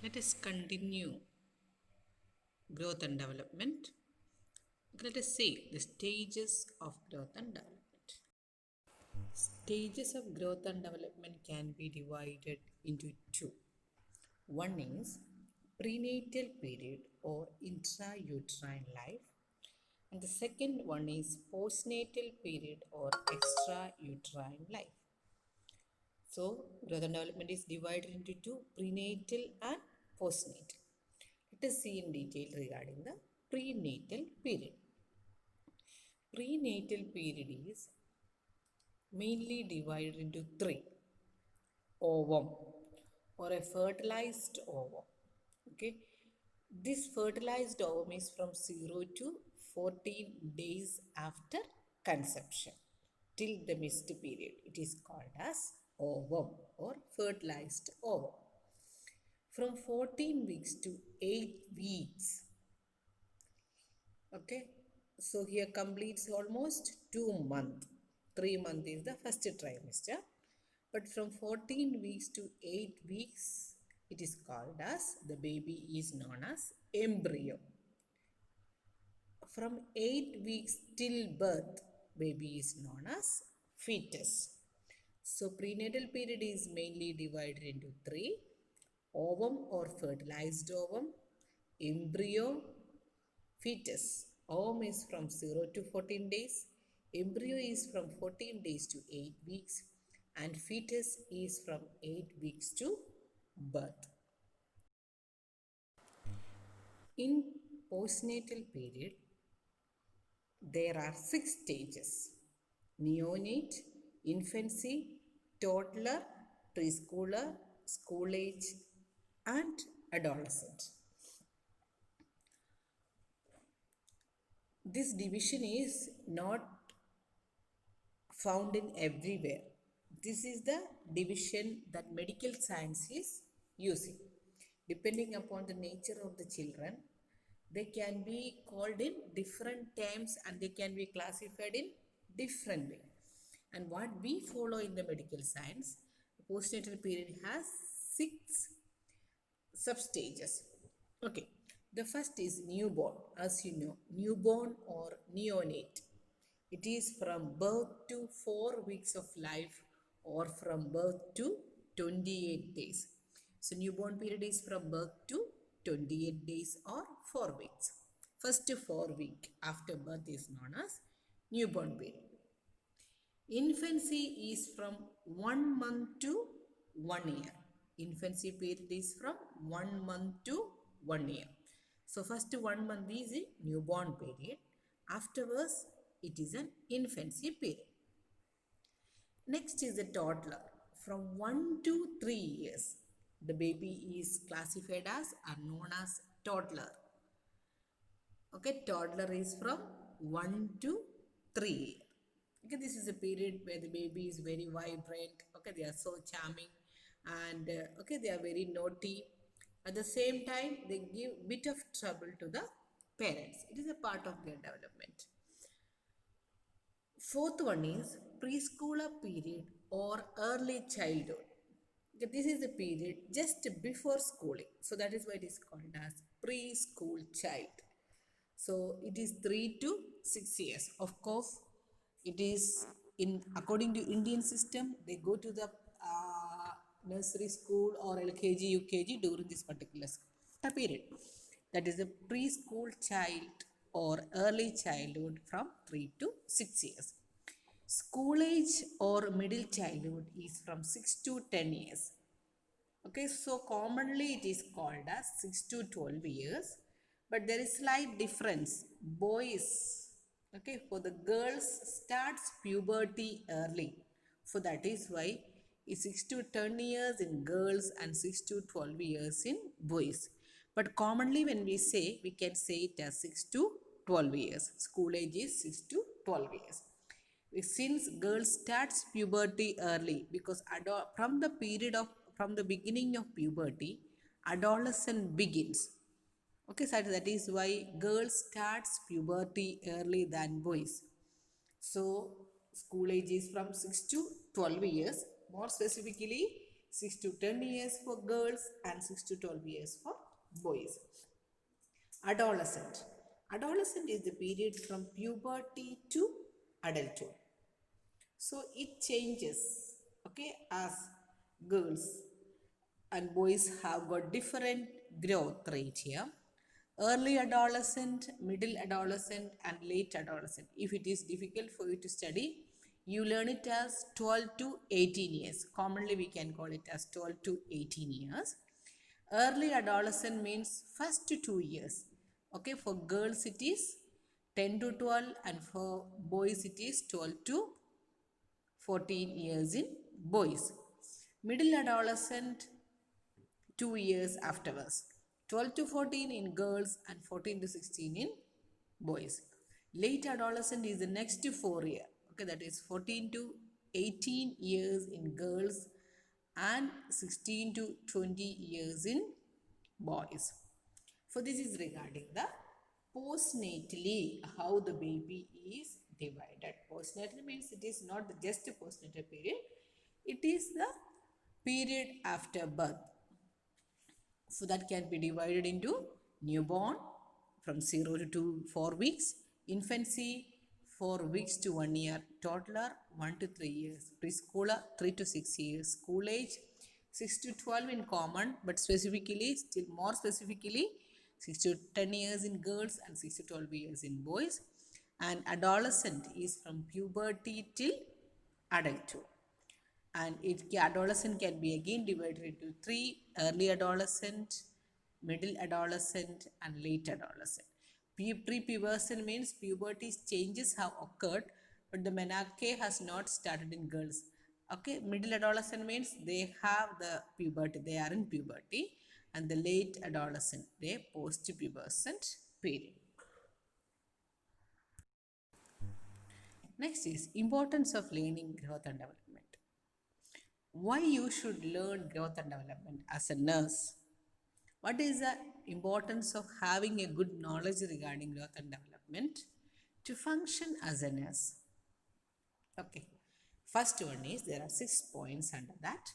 Let us continue growth and development. Let us see the stages of growth and development. Stages of growth and development can be divided into two. One is prenatal period or intrauterine life, and the second one is postnatal period or extrauterine life. So, growth and development is divided into two, prenatal and postnatal. Let us see in detail regarding the prenatal period. Prenatal period is mainly divided into three. Ovum or a fertilized ovum. Okay, this fertilized ovum is from 0 to 14 days after conception till the missed period. It is called as ovum or fertilized ovum. From 14 weeks to 8 weeks. Okay, so here completes almost 2 months. 3 months is the first trimester. But from 14 weeks to 8 weeks, it is called as, the baby is known as embryo. From 8 weeks till birth, baby is known as fetus. So prenatal period is mainly divided into three: ovum or fertilized ovum, embryo, fetus. Ovum is from 0 to 14 days, embryo is from 14 days to 8 weeks, and fetus is from 8 weeks to birth. In postnatal period, there are 6 stages: neonate, infancy, toddler, preschooler, school age, and adolescent. This division is not found in everywhere. This is the division that medical science is using. Depending upon the nature of the children, they can be called in different terms and they can be classified in different way. And what we follow in the medical science, the postnatal period has 6 substages. Okay, the first is newborn. As you know, newborn or neonate. It is from birth to 4 weeks of life or from birth to 28 days. So newborn period is from birth to 28 days or 4 weeks. First 4 week after birth is known as newborn period. Infancy is from 1 month to 1 year. Infancy period is from 1 month to 1 year. So first 1 month is a newborn period. Afterwards, it is an infancy period. Next is a toddler. From 1 to 3 years, the baby is classified as or known as toddler. Okay, toddler is from 1 to 3. Okay, this is a period where the baby is very vibrant. Okay, they are so charming and okay, they are very naughty. At the same time, they give bit of trouble to the parents. It is a part of their development. Fourth one is preschooler period or early childhood. Okay, this is the period just before schooling. So that is why it is called as preschool child. So it is 3 to 6 years. Of course, it is in according to Indian system, they go to the nursery school or LKG, UKG during this particular period. That is a preschool child or early childhood from 3 to 6 years. School age or middle childhood is from 6 to 10 years. Okay, so commonly it is called as 6 to 12 years. But there is slight difference. Boys, okay, for the girls starts puberty early. So that is why it's 6 to 10 years in girls and 6 to 12 years in boys. But commonly when we say, we can say it as 6 to 12 years. School age is 6 to 12 years. Since girls starts puberty early, because from the beginning of puberty, adolescence begins. Okay, so that is why girls starts puberty early than boys. So school age is from 6 to 12 years. More specifically, 6 to 10 years for girls and 6 to 12 years for boys. Adolescent. Adolescent is the period from puberty to adulthood. So it changes, okay, as girls and boys have got different growth rate here. Early adolescent, middle adolescent, and late adolescent. If it is difficult for you to study, you learn it as 12 to 18 years. Commonly, we can call it as 12 to 18 years. Early adolescent means first 2 years. Okay, for girls it is 10 to 12, and for boys it is 12 to 14 years in boys. Middle adolescent, 2 years afterwards. 12 to 14 in girls and 14 to 16 in boys. Late adolescent is the next 4 year. Okay, that is 14 to 18 years in girls and 16 to 20 years in boys. So this is regarding the postnatally, how the baby is divided. Postnatal means it is not just a postnatal period, it is the period after birth. So that can be divided into newborn from 0 to 4 weeks, infancy 4 weeks to 1 year, toddler 1 to 3 years, preschooler 3 to 6 years, school age 6 to 12 in common, but specifically, still more specifically, 6 to 10 years in girls and 6 to 12 years in boys. And adolescent is from puberty till adulthood. And adolescent can be again divided into 3: early adolescent, middle adolescent, and late adolescent. Prepubescent means puberty changes have occurred, but the menarche has not started in girls. Okay, middle adolescent means they have the puberty, they are in puberty, and the late adolescent, they post-pubescent period. Next is importance of learning growth and development. Why you should learn growth and development as a nurse? What is the importance of having a good knowledge regarding growth and development to function as a nurse? Okay, first one is, there are 6 points under that.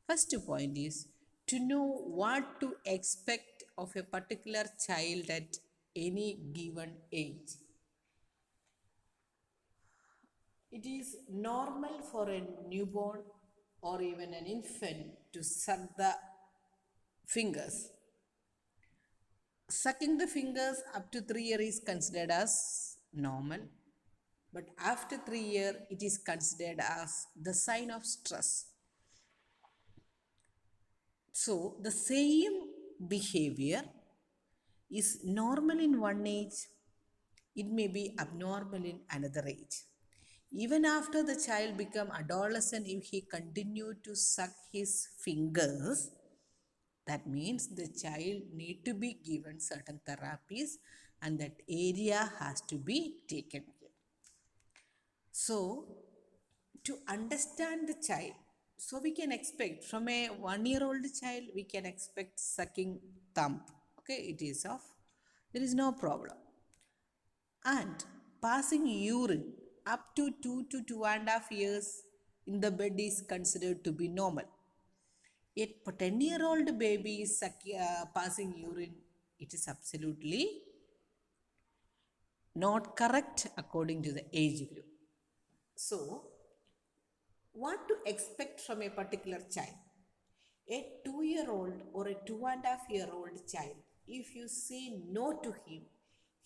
First point is to know what to expect of a particular child at any given age. It is normal for a newborn or even an infant to suck the fingers. Sucking the fingers up to 3 years is considered as normal, but after 3 years it is considered as the sign of stress. So the same behavior is normal in one age, it may be abnormal in another age. Even after the child become adolescent, if he continue to suck his fingers, that means the child need to be given certain therapies and that area has to be taken care. So to understand the child, so we can expect from a 1-year-old child, we can expect sucking thumb. Okay, it is off. There is no problem. And passing urine up to 2 to 2.5 years in the bed is considered to be normal. Yet for 10-year-old baby is passing urine, it is absolutely not correct according to the age group. So, what to expect from a particular child? A 2-year-old or a 2.5-year-old child, if you say no to him,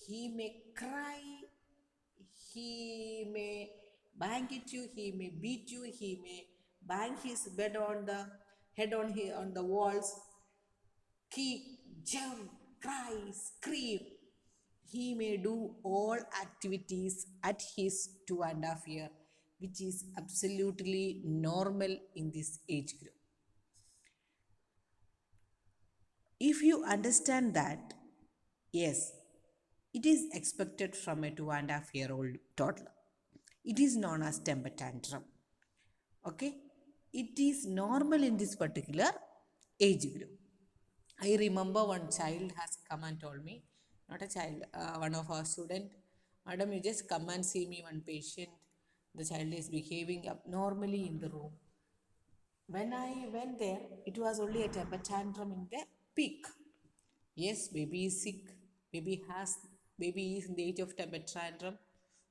he may cry, he may bang at you, he may beat you, he may bang his bed on the head on the walls, kick, jump, cry, scream. He may do all activities at his 2.5 year, which is absolutely normal in this age group. If you understand that, yes, it is expected from a 2.5-year-old toddler. It is known as temper tantrum. Okay, it is normal in this particular age group. I remember one child has come and told me, not a child, one of our student, madam, you just come and see me one patient. The child is behaving abnormally in the room. When I went there, it was only a temper tantrum in the peak. Yes, baby is sick, baby is in the age of temper tantrum.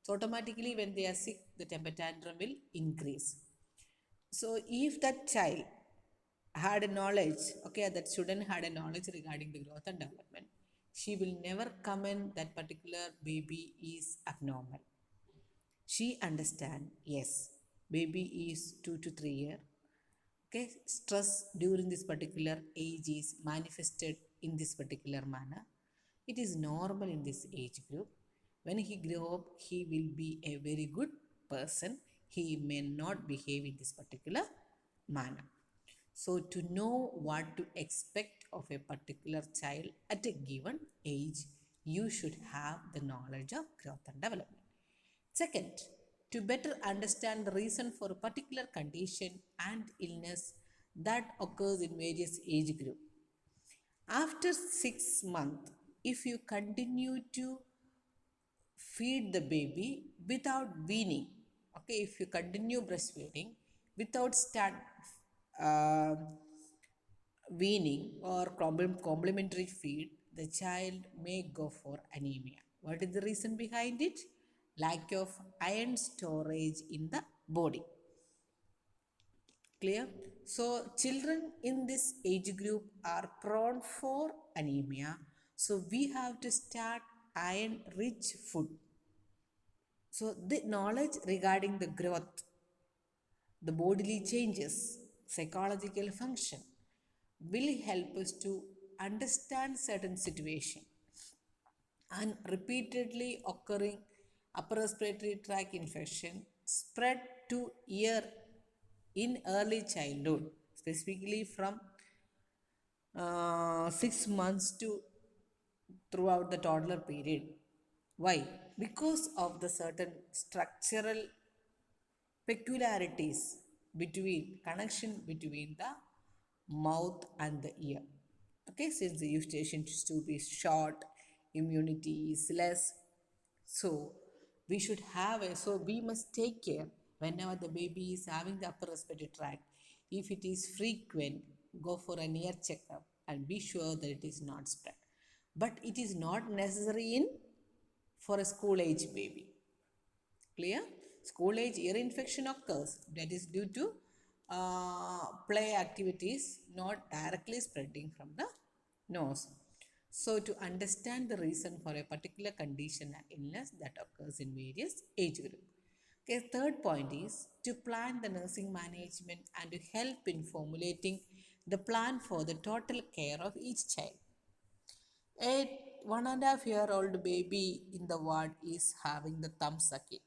So automatically when they are sick, the temper tantrum will increase. So if that child had a knowledge, okay, that student had a knowledge regarding the growth and development, she will never comment that particular baby is abnormal. She understand, yes, baby is 2 to 3 year. Okay, stress during this particular age is manifested in this particular manner. It is normal in this age group. When he grow up, he will be a very good person. He may not behave in this particular manner. So, to know what to expect of a particular child at a given age, you should have the knowledge of growth and development. Second, to better understand the reason for a particular condition and illness that occurs in various age groups. After 6 months, if you continue to feed the baby without weaning, okay, if you continue breastfeeding without start uh, weaning or complementary feed, the child may go for anemia. What is the reason behind it? Lack of iron storage in the body. Clear? So, children in this age group are prone for anemia. So, we have to start iron rich food. So, the knowledge regarding the growth, the bodily changes, psychological function will help us to understand certain situation and repeatedly occurring upper respiratory tract infection spread to ear in early childhood, specifically from 6 months to throughout the toddler period. Why? Because of the certain structural peculiarities between connection between the mouth and the ear. Okay, since the eustachian tube is short, immunity is less, so we must take care whenever the baby is having the upper respiratory tract. If it is frequent, go for an ear checkup and be sure that it is not spread. But it is not necessary in for a school age baby. Clear? School age ear infection occurs. That is due to play activities not directly spreading from the nose. So, to understand the reason for a particular condition and illness that occurs in various age groups. Okay, third point is to plan the nursing management and to help in formulating the plan for the total care of each child. A 1.5-year-old baby in the ward is having the thumb sucking.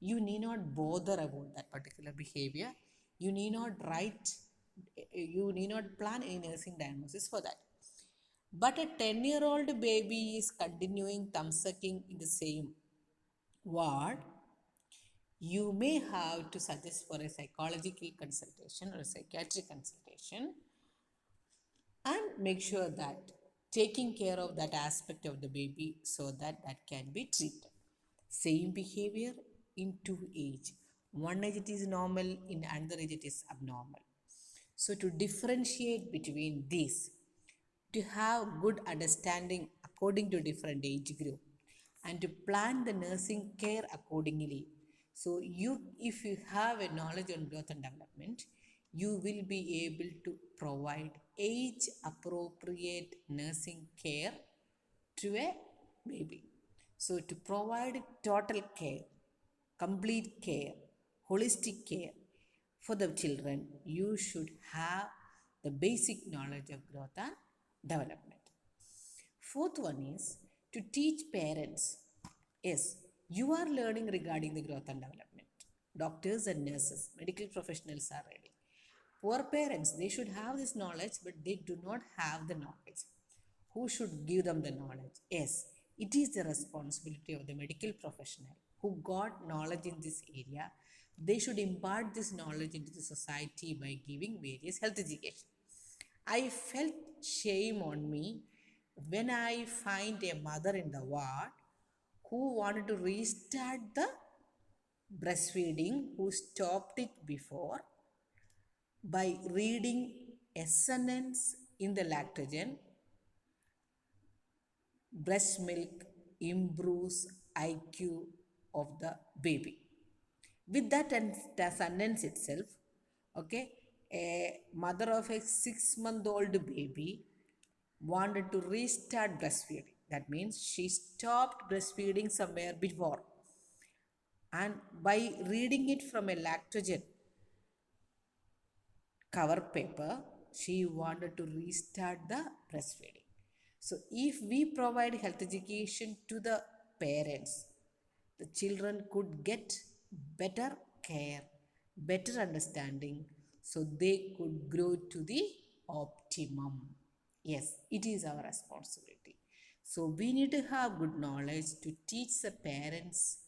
You need not bother about that particular behavior. You need not write, you need not plan any nursing diagnosis for that. But a 10-year-old baby is continuing thumb sucking in the same ward, you may have to suggest for a psychological consultation or a psychiatric consultation and make sure that taking care of that aspect of the baby so that that can be treated. Same behavior in two age. One age it is normal, in another age it is abnormal. So to differentiate between these, to have good understanding according to different age group and to plan the nursing care accordingly. So if you have a knowledge on growth and development, you will be able to provide age appropriate nursing care to a baby. So to provide total care, complete care, holistic care for the children, you should have the basic knowledge of growth and development. Fourth one is to teach parents. Yes, you are learning regarding the growth and development. Doctors and nurses, medical professionals are ready. Poor parents, they should have this knowledge, but they do not have the knowledge. Who should give them the knowledge? Yes, it is the responsibility of the medical professional who got knowledge in this area. They should impart this knowledge into the society by giving various health education. I felt shame on me when I find a mother in the ward who wanted to restart the breastfeeding, who stopped it before, by reading a sentence in the lactogen, breast milk improves IQ of the baby. With that sentence itself, okay, a mother of a 6-month-old baby wanted to restart breastfeeding. That means she stopped breastfeeding somewhere before. And by reading it from a lactogen cover paper, she wanted to restart the breastfeeding. So if we provide health education to the parents, the children could get better care, better understanding, so they could grow to the optimum. Yes, it is our responsibility. So we need to have good knowledge to teach the parents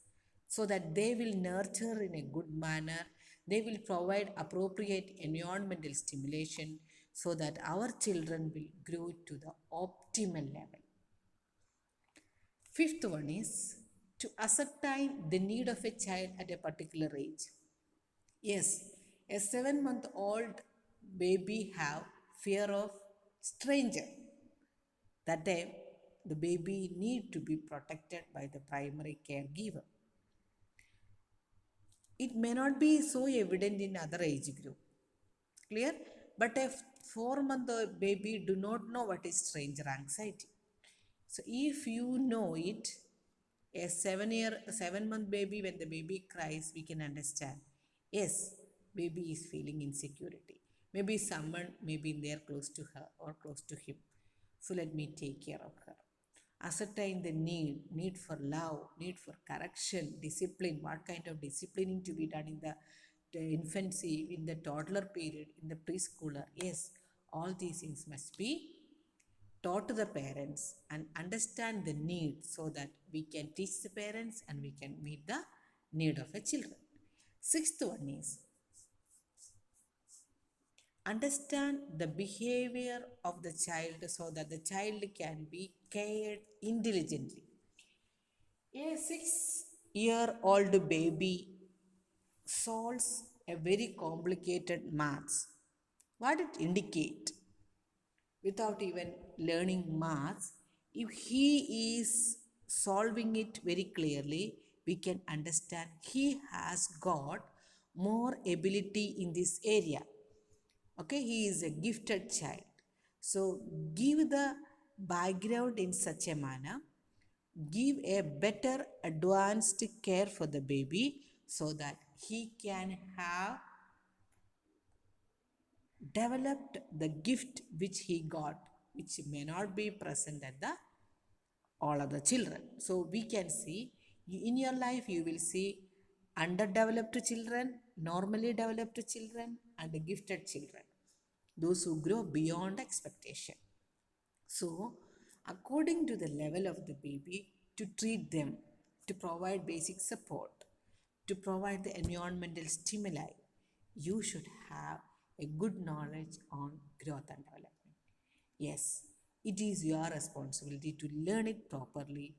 so that they will nurture in a good manner. They will provide appropriate environmental stimulation so that our children will grow to the optimal level. Fifth one is to ascertain the need of a child at a particular age. Yes, a 7-month-old baby have fear of stranger. That time, the baby need to be protected by the primary caregiver. It may not be so evident in other age group. Clear? But a 4-month-old baby do not know what is stranger anxiety. So if you know it, a 7-month baby, when the baby cries, we can understand. Yes, baby is feeling insecurity. Maybe someone may be there close to her or close to him. So let me take care of her. Ascertain the need for love, need for correction, discipline, what kind of disciplining to be done in the infancy, in the toddler period, in the preschooler. Yes, all these things must be taught to the parents and understand the need so that we can teach the parents and we can meet the need of the children. Sixth one is understand the behavior of the child so that the child can be cared intelligently. A 6-year-old baby solves a very complicated maths. What it indicate? Without even learning maths, if he is solving it very clearly, we can understand he has got more ability in this area. Okay, he is a gifted child. So give the background in such a manner, give a better advanced care for the baby so that he can have developed the gift which he got, which may not be present at the all other children. So we can see in your life you will see underdeveloped children, normally developed children, and gifted children, those who grow beyond expectation. So according to the level of the baby, to treat them, to provide basic support, to provide the environmental stimuli, you should have a good knowledge on growth and development. Yes, it is your responsibility to learn it properly.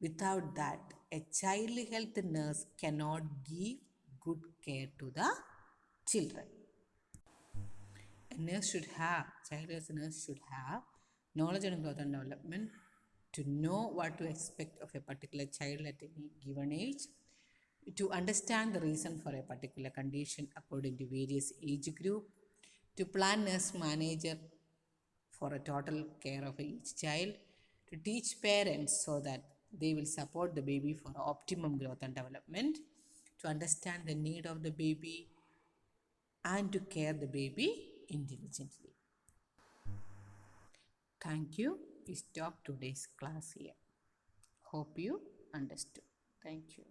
Without that, a child health nurse cannot give good care to the children. A nurse should have, child as a nurse should have knowledge on growth and development to know what to expect of a particular child at any given age, to understand the reason for a particular condition according to various age group, to plan nurse manager for a total care of each child, to teach parents so that they will support the baby for optimum growth and development, to understand the need of the baby and to care the baby intelligently. Thank you. We stop today's class here. Hope you understood. Thank you.